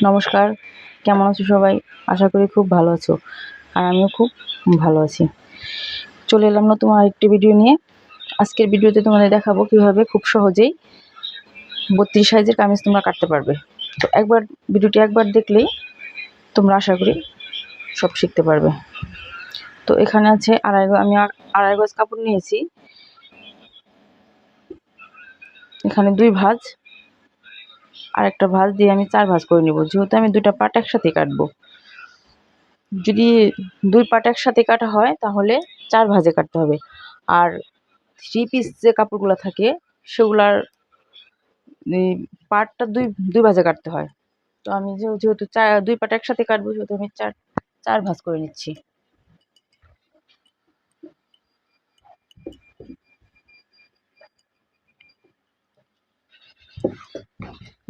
নমস্কার, কেমন আছো সবাই? আশা করি খুব ভালো আছো, আর আমিও খুব ভালো আছি। চলে এলাম নতুন আরেকটি ভিডিও নিয়ে। আজকের ভিডিওতে তোমাদের দেখাবো কিভাবে খুব সহজেই 32 সাইজের কামিজ তোমরা কাটতে পারবে। তো ভিডিওটি একবার দেখলেই তোমরা আশা করি সব শিখতে পারবে। তো এখানে আছে আমি আড়াই গজ কাপড় নিয়েছি। এখানে 2 ভাঁজ আর একটা ভাঁজ দিয়ে আমি 4 ভাঁজ করে নেব, যেহেতু আমি 2টা পার্ট একসাথে কাটবো। যদি 2 পার্ট একসাথে কাটা হয় তাহলে 4 ভাঁজে কাটতে হবে। আর 3 পিস যে কাপড়গুলো থাকে সেগুলার পার্টটা দুই ভাঁজে কাটতে হয়। তো আমি যেহেতু 2 পার্ট একসাথে কাটবো, সেহেতু আমি চার ভাঁজ করে নিচ্ছি।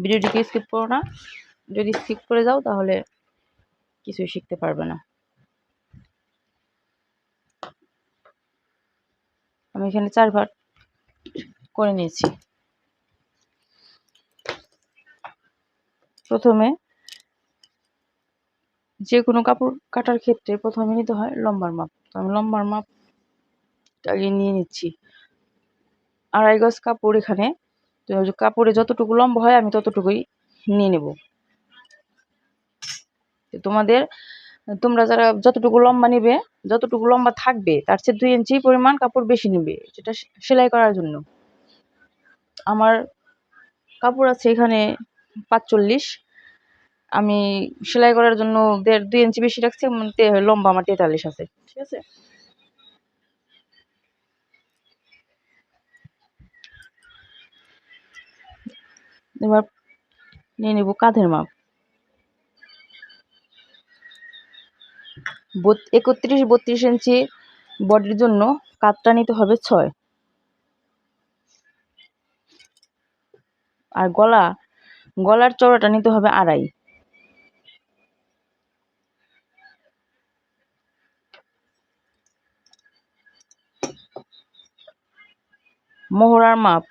ভিডিওটিকে স্কিপ করো না, যদি স্কিপ করে যাও তাহলে কিছুই শিখতে পারবে না। আমি এখানে 4 ভাঁজ করে নিয়েছি। প্রথমে যে কোনো কাপড় কাটার ক্ষেত্রে প্রথমে নিতে হয় লম্বার মাপ। তো আমি লম্বার মাপ আগে নিয়ে নিচ্ছি। আড়াই গজ কাপড় এখানে, তো কাপড়ে যতটুকু লম্বা হয় আমি ততটুকুই নিয়ে নেব। তোমরা যারা যতটুকু লম্বা নেবে, যতটুকু লম্বা থাকবে তার চেয়ে 2 ইঞ্চি পরিমাণ কাপড় বেশি নেবে, যেটা সেলাই করার জন্য। আমার কাপড় আছে এখানে 45, আমি সেলাই করার জন্য 2 ইঞ্চি বেশি রাখছি। লম্বা আমার 43 আছে, ঠিক আছে। এবার নিয়ে নেব কাঁধের মাপ। 31-32 ইঞ্চি বডির জন্য কাঁধটা নিতে হবে 6, আর গলার চওড়াটা নিতে হবে 2.5। মোহরার মাপ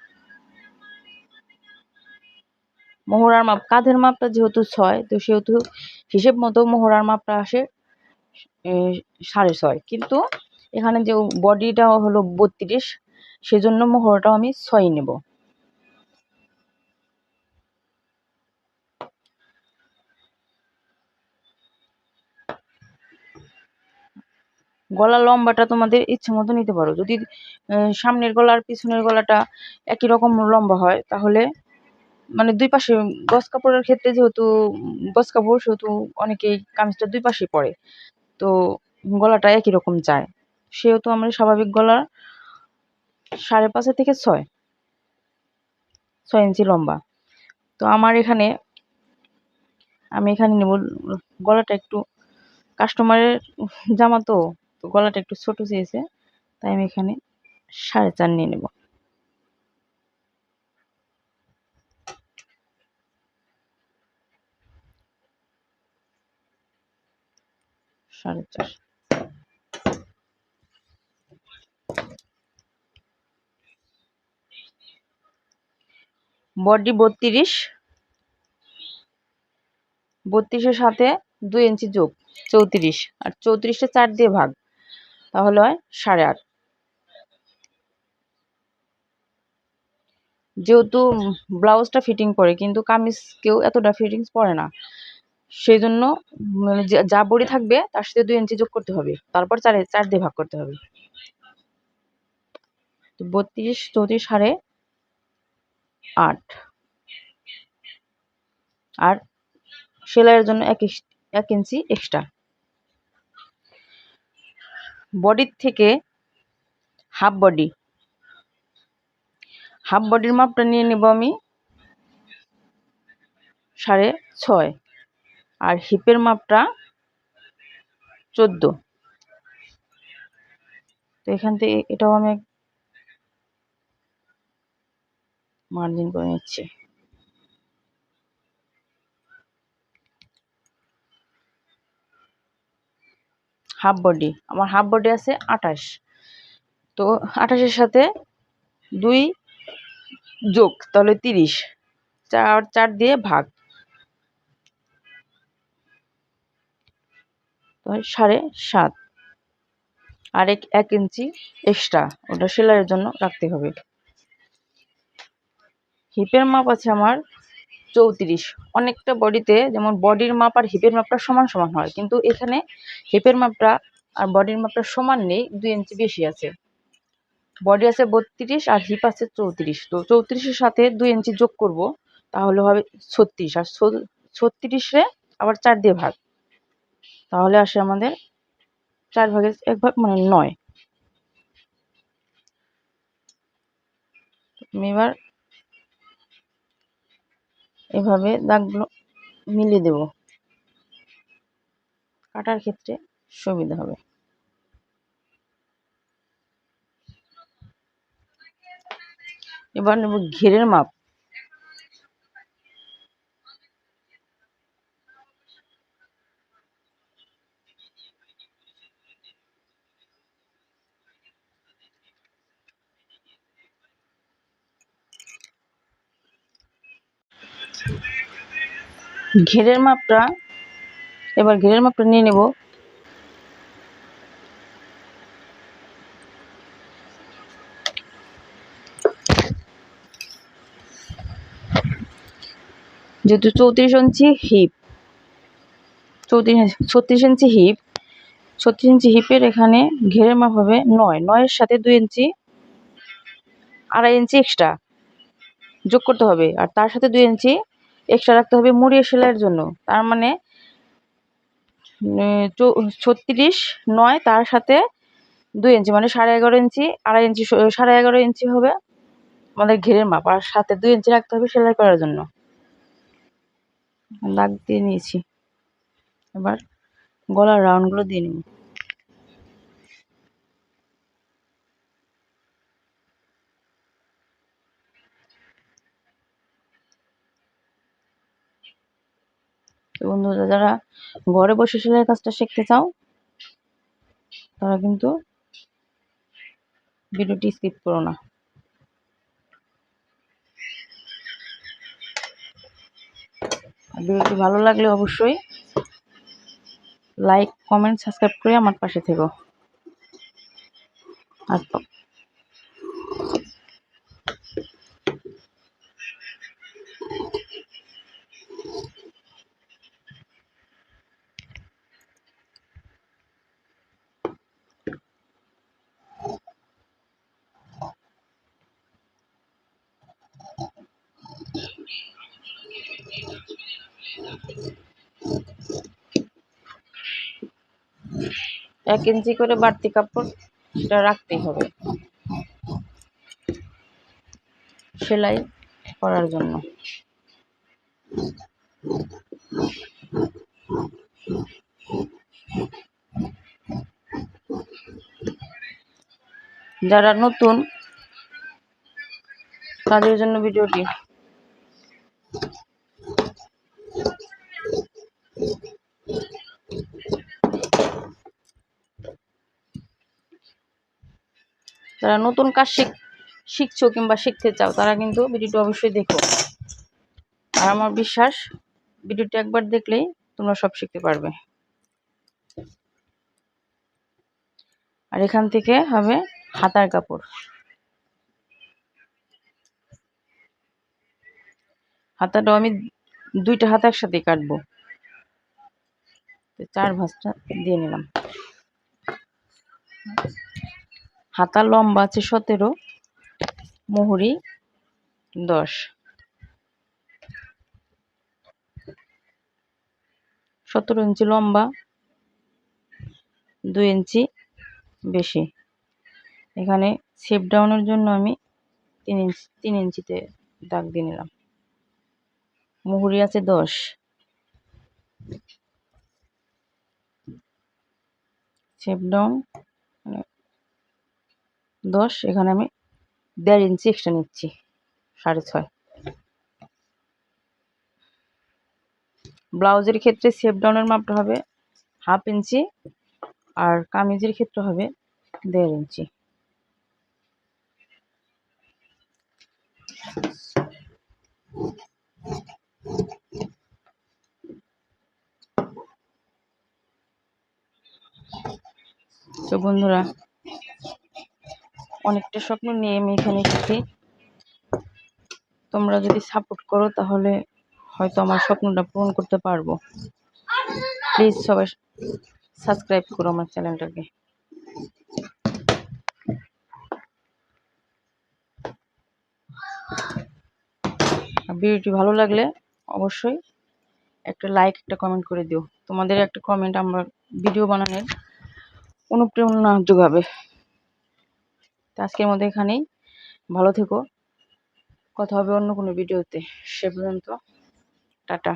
কাঁধের মাপটা যেহেতু 6, তো সেহেতু হিসেব মতো মোহরার মাপটা আসে 6.5, কিন্তু এখানে যে বডিটা হলো 32, সেজন্য মোহরটাও আমি 6 নেব। গলা লম্বাটা তোমাদের ইচ্ছে মতো নিতে পারো। যদি সামনের গলা আর পিছনের গলাটা একই রকম লম্বা হয়, তাহলে মানে 2 পাশে গজ কাপড়ের ক্ষেত্রে যেহেতু গজ কাপড়, সেহেতু অনেকেই কামিজটা 2 পাশে পরে, তো গলাটা একই রকম যায়। সেহেতু আমরা স্বাভাবিক গলা 5.5 থেকে 6 ইঞ্চি লম্বা। তো আমি এখানে নেব গলাটা একটু, কাস্টমারের জামা তো গলাটা একটু ছোট চেয়েছে, তাই আমি এখানে 4.5 নিয়ে নেব। সাড়ে চার। বডি 32, 32-এর সাথে 2 ইঞ্চি যোগ 34, আর 34-টা 4 দিয়ে ভাগ, তাহলে হয় 8.5। যেহেতু ব্লাউজটা ফিটিং পরে, কিন্তু কামিজ কেউ এতটা ফিটিংস পরে না, সেই জন্য যা বডি থাকবে তার সাথে 2 ইঞ্চি যোগ করতে হবে, তারপর 4 দিয়ে ভাগ করতে হবে। তো 32, 34, 8.5, আর সেলাইয়ের জন্য 1 ইঞ্চি এক্সট্রা। বডির থেকে হাফ বডির মাপটা নিয়ে নেব আমি 6.5, আর হিপের মাপটা 14। তো এখান থেকে এটাও আমি মার্জিন করে নিচ্ছি। আমার হাফ বডি আছে 28, তো 28-এর সাথে 2 যোগ, তাহলে 30, 4 দিয়ে ভাগ, তো 7.5, আর 1 ইঞ্চি এক্সট্রা ওটা সেলাইয়ের জন্য রাখতে হবে। হিপের মাপ আছে আমার 34। অনেকটা বডিতে যেমন বডির মাপ আর হিপের মাপটা সমান সমান হয়, কিন্তু এখানে হিপের মাপটা আর বডির মাপটা সমান নেই, 2 ইঞ্চি বেশি আছে। বডি আছে 32 আর হিপ আছে 34। তো 34-এর সাথে 2 ইঞ্চি যোগ করব, তাহলে হবে 36। আর 36-রে আবার 4 দিয়ে ভাগ, তাহলে আসে আমাদের 4 ভাগের 1 ভাগ, মানে 9। আমি এবার এভাবে দাগগুলো মিলিয়ে দেব, কাটার ক্ষেত্রে সুবিধা হবে। এবার নেব ঘেরের মাপ। ঘেরের মাপটা নিয়ে নেব। যেহেতু 34 ইঞ্চি হিপ, 36 ইঞ্চি হিপ, 36 ইঞ্চি হিপের এখানে ঘেরের মাপ হবে 9। 9-এর সাথে 2 ইঞ্চি, 2.5 ইঞ্চি এক্সট্রা যোগ করতে হবে, আর তার সাথে 2 ইঞ্চি এক্সট্রা রাখতে হবে মুড়িয়ে সেলাইয়ের জন্য। তার মানে 36, 9 তার সাথে 2 ইঞ্চি, মানে 11.5 ইঞ্চি, 2.5 ইঞ্চি, 11.5 ইঞ্চি হবে আমাদের ঘেরের মাপ, আর সাথে 2 ইঞ্চি রাখতে হবে সেলাই করার জন্য। দাগ দিয়ে নিয়েছি, এবার গলার রাউন্ডগুলো দিয়ে নিব। তো বন্ধুরা, যারা ঘরে বসে সেলাইয়ের কাজটা শিখতে চাও তারা কিন্তু ভিডিওটি স্কিপ করো না। ভিডিওটি ভালো লাগলে অবশ্যই লাইক, কমেন্ট, সাবস্ক্রাইব করে আমার পাশে থেকো। আর এক ইঞ্চি করে বাড়তি কাপড় সেটা রাখতেই হবে সেলাই করার জন্য। যারা নতুন তাদের জন্য ভিডিওটি। যারা নতুন কাজ শিখছো কিংবা শিখতে চাও তারা কিন্তু ভিডিওটি অবশ্যই দেখো। আর আমার বিশ্বাস, ভিডিওটি একবার দেখলেই তোমরা সব শিখতে পারবে। আর এখান থেকে হবে হাতার কাপড়। হাতাটাও আমি 2টা হাতা একসাথে কাটবো, 4 ভাঁজটা দিয়ে নিলাম। হাতা লম্বা আছে 17, মুহুরি 10। 17 ইঞ্চি লম্বা, 2 ইঞ্চি বেশি। এখানে শেপ ডাউনের জন্য আমি 3 ইঞ্চিতে দাগ দিয়ে নিলাম। মুহুরি আছে 10, শেপ ডাউন 10। এখানে আমি 1.5 ইঞ্চি এক্সট্রা নিচ্ছি, 6.5। ব্লাউজের ক্ষেত্রে শেপ ডাউনের মাপটা হবে 1/2 ইঞ্চি, আর কামিজের ক্ষেত্রে হবে 1.5 ইঞ্চি। তো বন্ধুরা, অনেকটা স্বপ্ন নিয়ে আমি এখানে এসেছি। তোমরা যদি সাপোর্ট করো তাহলে হয়তো আমার স্বপ্নটা পূরণ করতে পারবো। প্লিজ সবাই সাবস্ক্রাইব করো আমার চ্যানেলটাকে। ভিডিওটি ভালো লাগলে অবশ্যই একটা লাইক, একটা কমেন্ট করে দিও। তোমাদের একটা কমেন্ট আমার ভিডিও বানানোর অনুপ্রেরণা যোগাবে। তো আজকের মধ্যে এখানেই, ভালো থেকো। কথা হবে অন্য কোনো ভিডিওতে। সে পর্যন্ত টাটা।